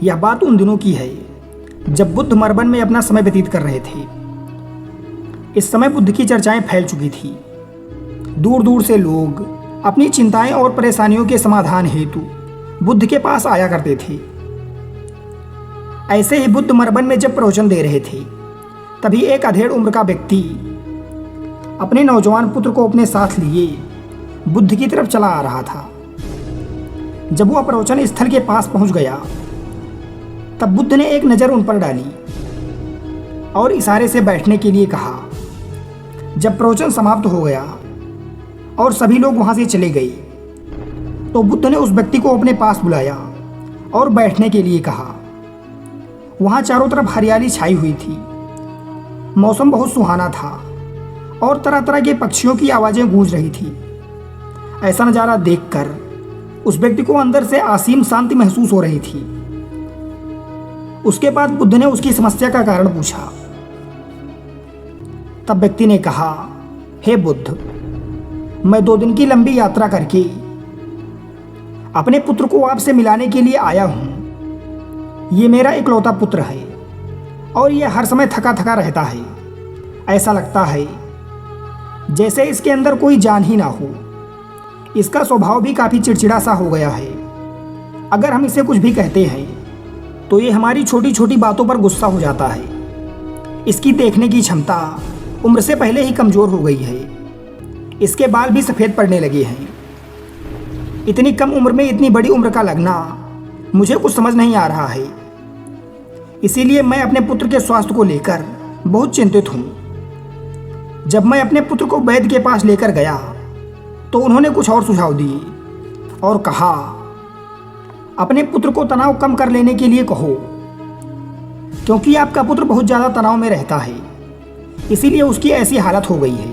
यह बात उन दिनों की है जब बुद्ध मरबन में अपना समय व्यतीत कर रहे थे। इस समय बुद्ध की चर्चाएं फैल चुकी थी। दूर दूर से लोग अपनी चिंताएं और परेशानियों के समाधान हेतु बुद्ध के पास आया करते थे। ऐसे ही बुद्ध मरबन में जब प्रवचन दे रहे थे, तभी एक अधेड़ उम्र का व्यक्ति अपने नौजवान पुत्र को अपने साथ लिए बुद्ध की तरफ चला आ रहा था। जब वह प्रवचन स्थल के पास पहुंच गया, तब बुद्ध ने एक नज़र उन पर डाली और इशारे से बैठने के लिए कहा। जब प्रवचन समाप्त हो गया और सभी लोग वहां से चले गए, तो बुद्ध ने उस व्यक्ति को अपने पास बुलाया और बैठने के लिए कहा। वहां चारों तरफ हरियाली छाई हुई थी। मौसम बहुत सुहाना था और तरह तरह के पक्षियों की आवाज़ें गूंज रही थी। ऐसा नज़ारा देखकर उस व्यक्ति को अंदर से असीम शांति महसूस हो रही थी। उसके बाद बुद्ध ने उसकी समस्या का कारण पूछा। तब व्यक्ति ने कहा, हे बुद्ध, मैं 2 दिन की लंबी यात्रा करके अपने पुत्र को आपसे मिलाने के लिए आया हूं। ये मेरा इकलौता पुत्र है और यह हर समय थका थका रहता है। ऐसा लगता है जैसे इसके अंदर कोई जान ही ना हो। इसका स्वभाव भी काफ़ी चिड़चिड़ा सा हो गया है। अगर हम इसे कुछ भी कहते हैं तो ये हमारी छोटी छोटी बातों पर गुस्सा हो जाता है। इसकी देखने की क्षमता उम्र से पहले ही कमज़ोर हो गई है। इसके बाल भी सफ़ेद पड़ने लगे हैं। इतनी कम उम्र में इतनी बड़ी उम्र का लगना मुझे कुछ समझ नहीं आ रहा है। इसीलिए मैं अपने पुत्र के स्वास्थ्य को लेकर बहुत चिंतित हूँ। जब मैं अपने पुत्र को वैद्य के पास लेकर गया तो उन्होंने कुछ और सुझाव दिए और कहा, अपने पुत्र को तनाव कम कर लेने के लिए कहो, क्योंकि आपका पुत्र बहुत ज़्यादा तनाव में रहता है, इसीलिए उसकी ऐसी हालत हो गई है।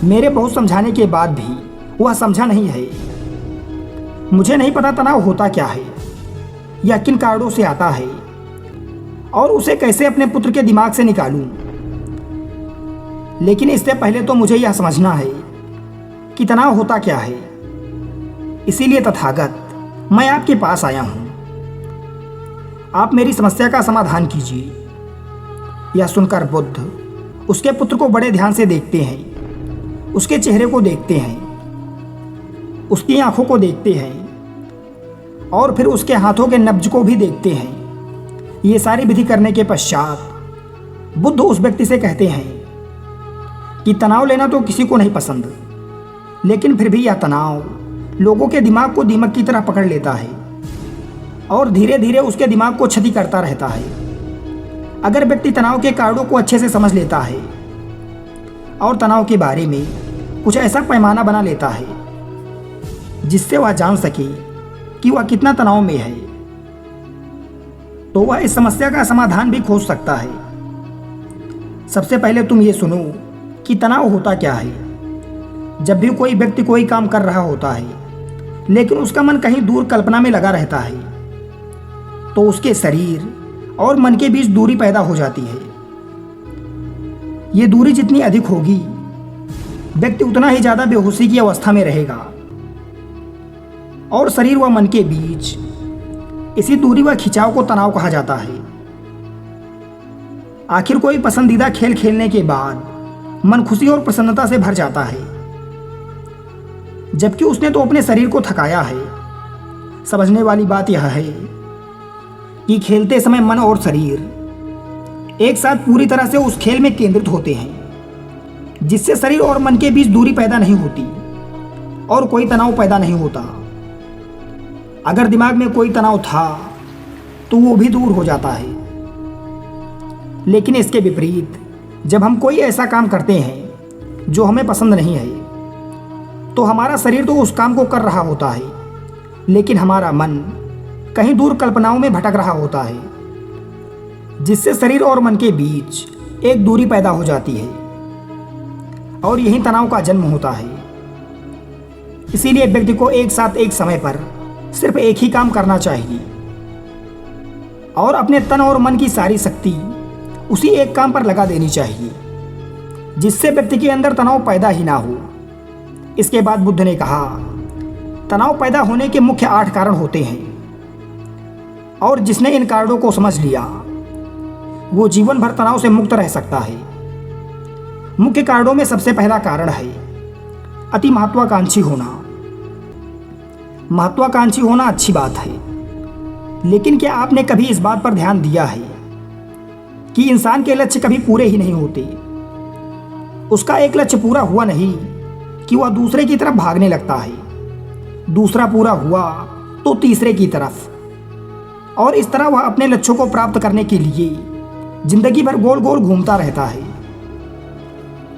मेरे बहुत समझाने के बाद भी वह समझा नहीं है। मुझे नहीं पता तनाव होता क्या है या किन कारणों से आता है और उसे कैसे अपने पुत्र के दिमाग से निकालूं। लेकिन इससे पहले तो मुझे यह समझना है कि तनाव होता क्या है। इसीलिए तथागत मैं आपके पास आया हूं। आप मेरी समस्या का समाधान कीजिए। यह सुनकर बुद्ध उसके पुत्र को बड़े ध्यान से देखते हैं। उसके चेहरे को देखते हैं, उसकी आंखों को देखते हैं और फिर उसके हाथों के नब्ज को भी देखते हैं। ये सारी विधि करने के पश्चात बुद्ध उस व्यक्ति से कहते हैं कि तनाव लेना तो किसी को नहीं पसंद, लेकिन फिर भी यह तनाव लोगों के दिमाग को दीमक की तरह पकड़ लेता है और धीरे धीरे उसके दिमाग को क्षति करता रहता है। अगर व्यक्ति तनाव के कारणों को अच्छे से समझ लेता है और तनाव के बारे में कुछ ऐसा पैमाना बना लेता है जिससे वह जान सके कि वह कितना तनाव में है, तो वह इस समस्या का समाधान भी खोज सकता है। सबसे पहले तुम ये सुनो कि तनाव होता क्या है। जब भी कोई व्यक्ति कोई काम कर रहा होता है लेकिन उसका मन कहीं दूर कल्पना में लगा रहता है, तो उसके शरीर और मन के बीच दूरी पैदा हो जाती है। ये दूरी जितनी अधिक होगी, व्यक्ति उतना ही ज़्यादा बेहोशी की अवस्था में रहेगा और शरीर व मन के बीच इसी दूरी व खिंचाव को तनाव कहा जाता है। आखिर कोई पसंदीदा खेल खेलने के बाद मन खुशी और प्रसन्नता से भर जाता है, जबकि उसने तो अपने शरीर को थकाया है। समझने वाली बात यह है कि खेलते समय मन और शरीर एक साथ पूरी तरह से उस खेल में केंद्रित होते हैं, जिससे शरीर और मन के बीच दूरी पैदा नहीं होती और कोई तनाव पैदा नहीं होता। अगर दिमाग में कोई तनाव था तो वो भी दूर हो जाता है। लेकिन इसके विपरीत जब हम कोई ऐसा काम करते हैं जो हमें पसंद नहीं है, तो हमारा शरीर तो उस काम को कर रहा होता है, लेकिन हमारा मन कहीं दूर कल्पनाओं में भटक रहा होता है, जिससे शरीर और मन के बीच एक दूरी पैदा हो जाती है और यही तनाव का जन्म होता है। इसीलिए व्यक्ति को एक साथ एक समय पर सिर्फ एक ही काम करना चाहिए और अपने तन और मन की सारी शक्ति उसी एक काम पर लगा देनी चाहिए, जिससे व्यक्ति के अंदर तनाव पैदा ही ना हो। इसके बाद बुद्ध ने कहा, तनाव पैदा होने के मुख्य 8 कारण होते हैं। और जिसने इन कारणों को समझ लिया वो जीवन भर तनाव से मुक्त रह सकता है। मुख्य कारणों में सबसे पहला कारण है अति महत्वाकांक्षी होना। महत्वाकांक्षी होना अच्छी बात है, लेकिन क्या आपने कभी इस बात पर ध्यान दिया है कि इंसान के लक्ष्य कभी पूरे ही नहीं होते। उसका एक लक्ष्य पूरा हुआ नहीं कि वह दूसरे की तरफ भागने लगता है, दूसरा पूरा हुआ तो तीसरे की तरफ, और इस तरह वह अपने लक्ष्यों को प्राप्त करने के लिए जिंदगी भर गोल गोल घूमता रहता है।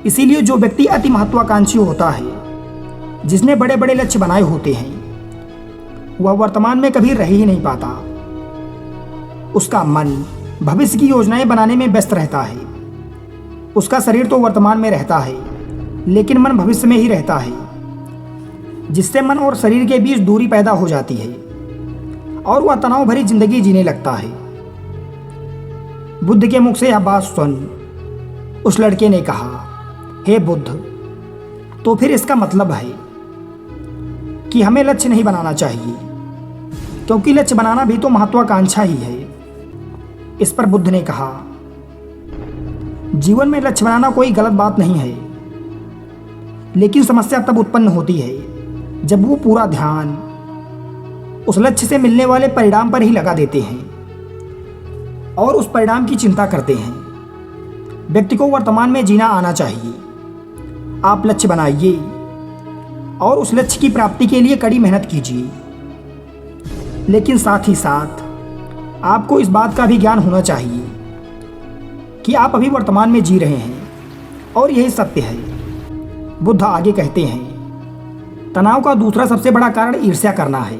इसीलिए जो व्यक्ति अति महत्वाकांक्षी होता है, जिसने बड़े बड़े लक्ष्य बनाए होते हैं, वह वर्तमान में कभी रह ही नहीं पाता। उसका मन भविष्य की योजनाएं बनाने में व्यस्त रहता है। उसका शरीर तो वर्तमान में रहता है, लेकिन मन भविष्य में ही रहता है, जिससे मन और शरीर के बीच दूरी पैदा हो जाती है और वह तनाव भरी जिंदगी जीने लगता है। बुद्ध के मुख से यह बात सुन उस लड़के ने कहा, हे बुद्ध, तो फिर इसका मतलब है कि हमें लक्ष्य नहीं बनाना चाहिए, क्योंकि लक्ष्य बनाना भी तो महत्वाकांक्षा ही है। इस पर बुद्ध ने कहा, जीवन में लक्ष्य बनाना कोई गलत बात नहीं है, लेकिन समस्या तब उत्पन्न होती है जब वो पूरा ध्यान उस लक्ष्य से मिलने वाले परिणाम पर ही लगा देते हैं और उस परिणाम की चिंता करते हैं। व्यक्ति को वर्तमान में जीना आना चाहिए। आप लक्ष्य बनाइए और उस लक्ष्य की प्राप्ति के लिए कड़ी मेहनत कीजिए, लेकिन साथ ही साथ आपको इस बात का भी ज्ञान होना चाहिए कि आप अभी वर्तमान में जी रहे हैं और यही सत्य है। बुद्ध आगे कहते हैं, तनाव का दूसरा सबसे बड़ा कारण ईर्ष्या करना है।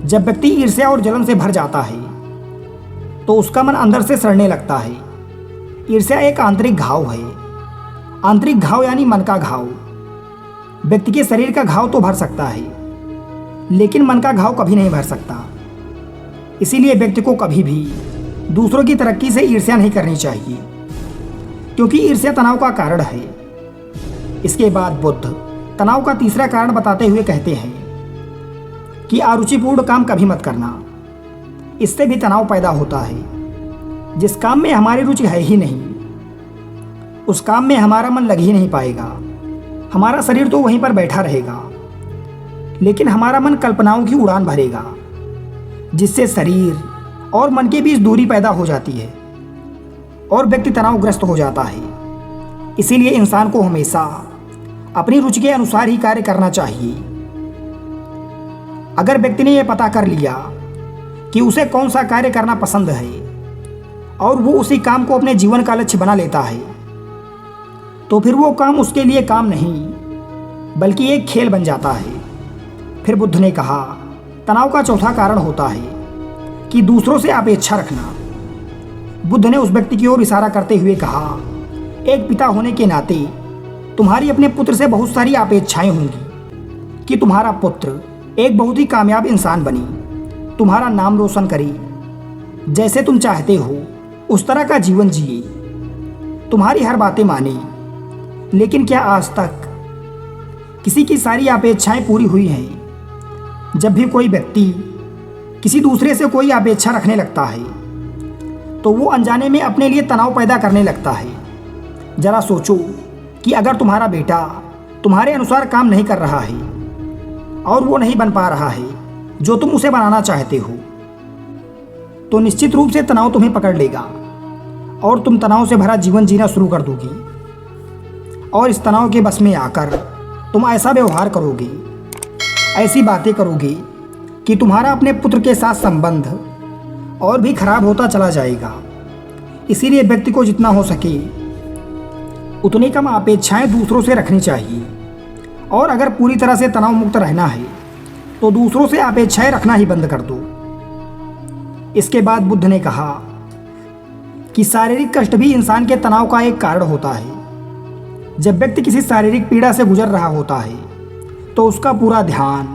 जब व्यक्ति ईर्ष्या और जलन से भर जाता है तो उसका मन अंदर से सड़ने लगता है। ईर्ष्या एक आंतरिक घाव है। आंतरिक घाव यानी मन का घाव। व्यक्ति के शरीर का घाव तो भर सकता है, लेकिन मन का घाव कभी नहीं भर सकता। इसीलिए व्यक्ति को कभी भी दूसरों की तरक्की से ईर्ष्या नहीं करनी चाहिए, क्योंकि ईर्ष्या तनाव का कारण है। इसके बाद बुद्ध तनाव का तीसरा कारण बताते हुए कहते हैं कि अरुचिपूर्ण काम कभी मत करना। इससे भी तनाव पैदा होता है। जिस काम में हमारी रुचि है ही नहीं, उस काम में हमारा मन लग ही नहीं पाएगा। हमारा शरीर तो वहीं पर बैठा रहेगा, लेकिन हमारा मन कल्पनाओं की उड़ान भरेगा, जिससे शरीर और मन के बीच दूरी पैदा हो जाती है और व्यक्ति तनावग्रस्त हो जाता है। इसीलिए इंसान को हमेशा अपनी रुचि के अनुसार ही कार्य करना चाहिए। अगर व्यक्ति ने यह पता कर लिया कि उसे कौन सा कार्य करना पसंद है और वो उसी काम को अपने जीवन का लक्ष्य बना लेता है, तो फिर वो काम उसके लिए काम नहीं बल्कि एक खेल बन जाता है। फिर बुद्ध ने कहा, तनाव का चौथा कारण होता है कि दूसरों से अपेक्षा रखना। बुद्ध ने उस व्यक्ति की ओर इशारा करते हुए कहा, एक पिता होने के नाते तुम्हारी अपने पुत्र से बहुत सारी अपेक्षाएं होंगी कि तुम्हारा पुत्र एक बहुत ही कामयाब इंसान बने, तुम्हारा नाम रोशन करे, जैसे तुम चाहते हो उस तरह का जीवन जिए, तुम्हारी हर बातें माने। लेकिन क्या आज तक किसी की सारी अपेक्षाएं पूरी हुई हैं? जब भी कोई व्यक्ति किसी दूसरे से कोई अपेक्षा रखने लगता है तो वो अनजाने में अपने लिए तनाव पैदा करने लगता है। जरा सोचो कि अगर तुम्हारा बेटा तुम्हारे अनुसार काम नहीं कर रहा है और वो नहीं बन पा रहा है जो तुम उसे बनाना चाहते हो, तो निश्चित रूप से तनाव तुम्हें पकड़ लेगा और तुम तनाव से भरा जीवन जीना शुरू कर दोगी। और इस तनाव के बस में आकर तुम ऐसा व्यवहार करोगे, ऐसी बातें करोगे कि तुम्हारा अपने पुत्र के साथ संबंध और भी खराब होता चला जाएगा। इसीलिए व्यक्ति को जितना हो सके उतनी कम अपेक्षाएं दूसरों से रखनी चाहिए, और अगर पूरी तरह से तनाव मुक्त रहना है तो दूसरों से अपेक्षाएं रखना ही बंद कर दो। इसके बाद बुद्ध ने कहा कि शारीरिक कष्ट भी इंसान के तनाव का एक कारण होता है। जब व्यक्ति किसी शारीरिक पीड़ा से गुजर रहा होता है तो उसका पूरा ध्यान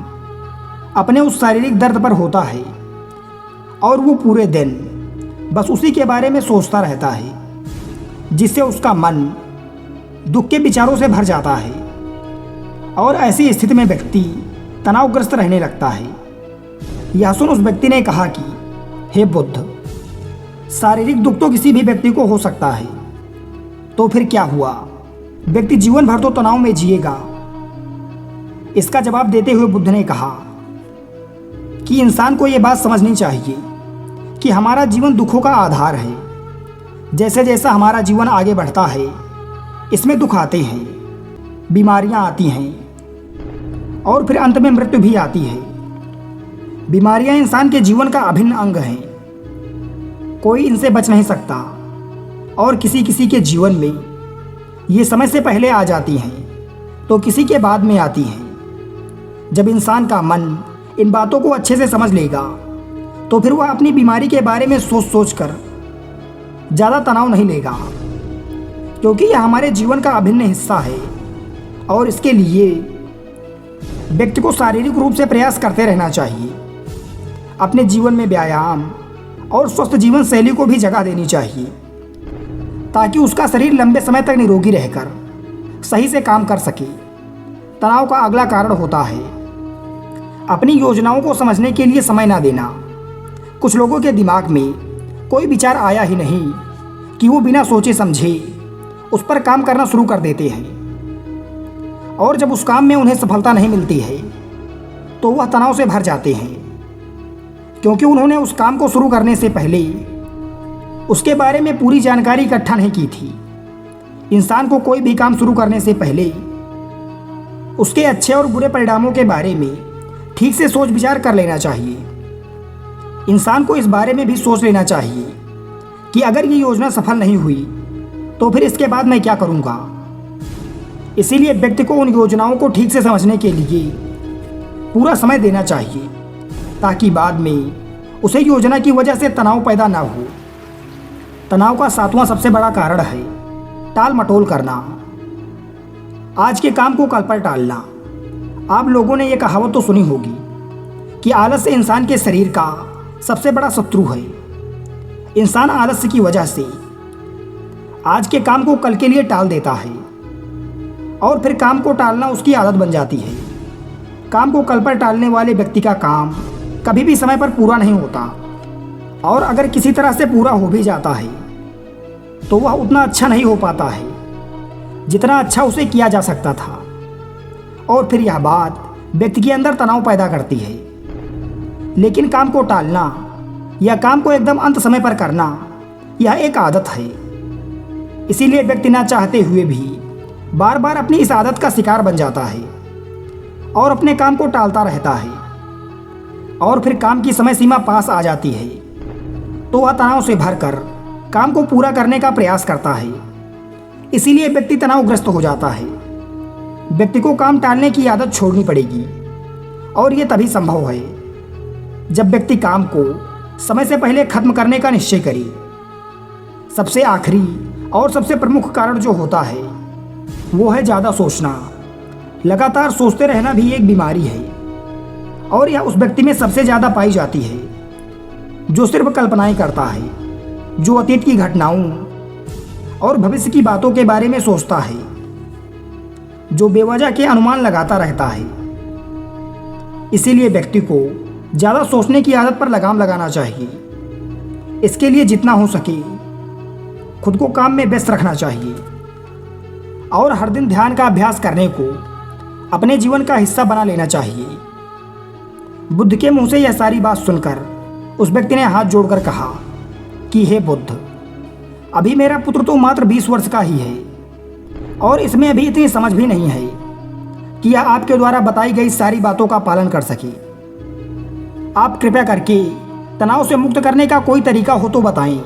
अपने उस शारीरिक दर्द पर होता है और वो पूरे दिन बस उसी के बारे में सोचता रहता है, जिससे उसका मन दुख के विचारों से भर जाता है और ऐसी स्थिति में व्यक्ति तनावग्रस्त रहने लगता है। यह सुन उस व्यक्ति ने कहा कि हे बुद्ध, शारीरिक दुख तो किसी भी व्यक्ति को हो सकता है, तो फिर क्या हुआ? व्यक्ति जीवन भर तो तनाव में जिएगा। इसका जवाब देते हुए बुद्ध ने कहा कि इंसान को यह बात समझनी चाहिए कि हमारा जीवन दुखों का आधार है। जैसे जैसा हमारा जीवन आगे बढ़ता है, इसमें दुख आते हैं, बीमारियां आती हैं और फिर अंत में मृत्यु भी आती है। बीमारियां इंसान के जीवन का अभिन्न अंग हैं, कोई इनसे बच नहीं सकता और किसी किसी के जीवन में ये समय से पहले आ जाती हैं तो किसी के बाद में आती हैं। जब इंसान का मन इन बातों को अच्छे से समझ लेगा तो फिर वह अपनी बीमारी के बारे में सोच सोच कर ज़्यादा तनाव नहीं लेगा, क्योंकि यह हमारे जीवन का अभिन्न हिस्सा है और इसके लिए व्यक्ति को शारीरिक रूप से प्रयास करते रहना चाहिए। अपने जीवन में व्यायाम और स्वस्थ जीवन शैली को भी जगह देनी चाहिए ताकि उसका शरीर लंबे समय तक निरोगी रहकर सही से काम कर सके। तनाव का अगला कारण होता है अपनी योजनाओं को समझने के लिए समय ना देना। कुछ लोगों के दिमाग में कोई विचार आया ही नहीं कि वो बिना सोचे समझे उस पर काम करना शुरू कर देते हैं और जब उस काम में उन्हें सफलता नहीं मिलती है तो वह तनाव से भर जाते हैं, क्योंकि उन्होंने उस काम को शुरू करने से पहले उसके बारे में पूरी जानकारी इकट्ठा नहीं की थी। इंसान को कोई भी काम शुरू करने से पहले उसके अच्छे और बुरे परिणामों के बारे में ठीक से सोच विचार कर लेना चाहिए। इंसान को इस बारे में भी सोच लेना चाहिए कि अगर ये योजना सफल नहीं हुई तो फिर इसके बाद मैं क्या करूँगा। इसीलिए व्यक्ति को उन योजनाओं को ठीक से समझने के लिए पूरा समय देना चाहिए ताकि बाद में उसे योजना की वजह से तनाव पैदा ना हो। तनाव का 7वां सबसे बड़ा कारण है टाल मटोल करना, आज के काम को कल पर टालना। आप लोगों ने यह कहावत तो सुनी होगी कि आलस्य इंसान के शरीर का सबसे बड़ा शत्रु है। इंसान आलस्य की वजह से आज के काम को कल के लिए टाल देता है और फिर काम को टालना उसकी आदत बन जाती है। काम को कल पर टालने वाले व्यक्ति का काम कभी भी समय पर पूरा नहीं होता और अगर किसी तरह से पूरा हो भी जाता है तो वह उतना अच्छा नहीं हो पाता है जितना अच्छा उसे किया जा सकता था और फिर यह बात व्यक्ति के अंदर तनाव पैदा करती है। लेकिन काम को टालना या काम को एकदम अंत समय पर करना यह एक आदत है। इसीलिए व्यक्ति ना चाहते हुए भी बार बार अपनी इस आदत का शिकार बन जाता है और अपने काम को टालता रहता है और फिर काम की समय सीमा पास आ जाती है तो वह तनाव से भरकर काम को पूरा करने का प्रयास करता है। इसीलिए व्यक्ति तनावग्रस्त हो जाता है। व्यक्ति को काम टालने की आदत छोड़नी पड़ेगी और यह तभी संभव है जब व्यक्ति काम को समय से पहले खत्म करने का निश्चय करे। सबसे आखिरी और सबसे प्रमुख कारण जो होता है वो है ज़्यादा सोचना। लगातार सोचते रहना भी एक बीमारी है और यह उस व्यक्ति में सबसे ज़्यादा पाई जाती है जो सिर्फ कल्पनाएं करता है, जो अतीत की घटनाओं और भविष्य की बातों के बारे में सोचता है, जो बेवजह के अनुमान लगाता रहता है। इसीलिए व्यक्ति को ज़्यादा सोचने की आदत पर लगाम लगाना चाहिए। इसके लिए जितना हो सके खुद को काम में व्यस्त रखना चाहिए और हर दिन ध्यान का अभ्यास करने को अपने जीवन का हिस्सा बना लेना चाहिए। बुद्ध के मुंह से यह सारी बात सुनकर उस व्यक्ति ने हाथ जोड़कर कहा कि हे बुद्ध, अभी मेरा पुत्र तो मात्र 20 वर्ष का ही है और इसमें अभी इतनी समझ भी नहीं है कि यह आपके द्वारा बताई गई सारी बातों का पालन कर सके। आप कृपया करके तनाव से मुक्त करने का कोई तरीका हो तो बताएं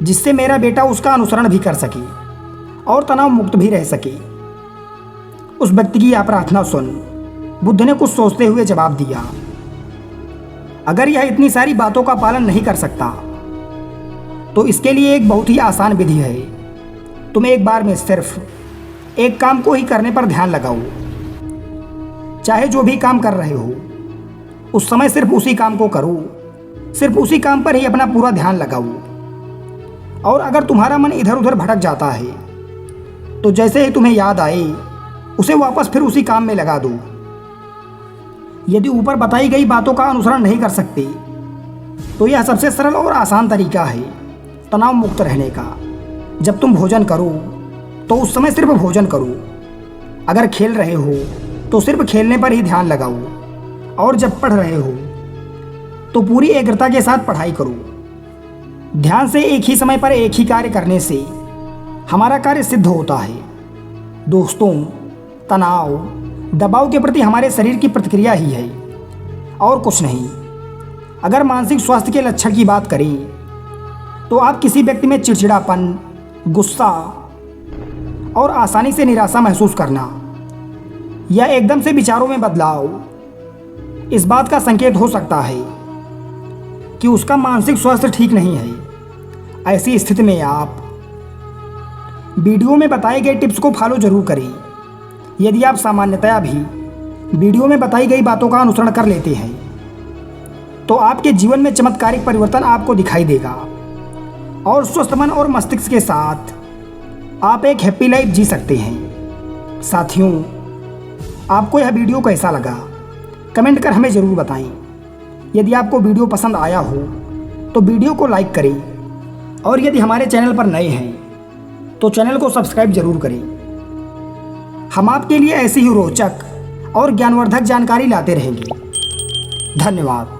जिससे मेरा बेटा उसका अनुसरण भी कर सके और तनाव मुक्त भी रह सके। उस व्यक्ति की यह प्रार्थना सुन बुद्ध ने कुछ सोचते हुए जवाब दिया, अगर यह इतनी सारी बातों का पालन नहीं कर सकता तो इसके लिए एक बहुत ही आसान विधि है। तुम एक बार में सिर्फ एक काम को ही करने पर ध्यान लगाओ। चाहे जो भी काम कर रहे हो उस समय सिर्फ उसी काम को करो, सिर्फ उसी काम पर ही अपना पूरा ध्यान लगाओ। और अगर तुम्हारा मन इधर उधर भटक जाता है तो जैसे ही तुम्हें याद आए उसे वापस फिर उसी काम में लगा दो। यदि ऊपर बताई गई बातों का अनुसरण नहीं कर सकते तो यह सबसे सरल और आसान तरीका है तनाव मुक्त रहने का। जब तुम भोजन करो तो उस समय सिर्फ भोजन करो। अगर खेल रहे हो तो सिर्फ खेलने पर ही ध्यान लगाओ, और जब पढ़ रहे हो तो पूरी एकाग्रता के साथ पढ़ाई करो। ध्यान से एक ही समय पर एक ही कार्य करने से हमारा कार्य सिद्ध होता है। दोस्तों, तनाव दबाव के प्रति हमारे शरीर की प्रतिक्रिया ही है और कुछ नहीं। अगर मानसिक स्वास्थ्य के लक्षण की बात करें तो आप किसी व्यक्ति में चिड़चिड़ापन, गुस्सा और आसानी से निराशा महसूस करना या एकदम से विचारों में बदलाव इस बात का संकेत हो सकता है कि उसका मानसिक स्वास्थ्य ठीक नहीं है। ऐसी स्थिति में आप वीडियो में बताए गए टिप्स को फॉलो जरूर करें। यदि आप सामान्यतया भी वीडियो में बताई गई बातों का अनुसरण कर लेते हैं तो आपके जीवन में चमत्कारिक परिवर्तन आपको दिखाई देगा और स्वस्थ मन और मस्तिष्क के साथ आप एक हैप्पी लाइफ जी सकते हैं। साथियों, आपको यह वीडियो कैसा लगा कमेंट कर हमें ज़रूर बताएं। यदि आपको वीडियो पसंद आया हो तो वीडियो को लाइक करें, और यदि हमारे चैनल पर नए हैं तो चैनल को सब्सक्राइब जरूर करें। हम आपके लिए ऐसी ही रोचक और ज्ञानवर्धक जानकारी लाते रहेंगे। धन्यवाद।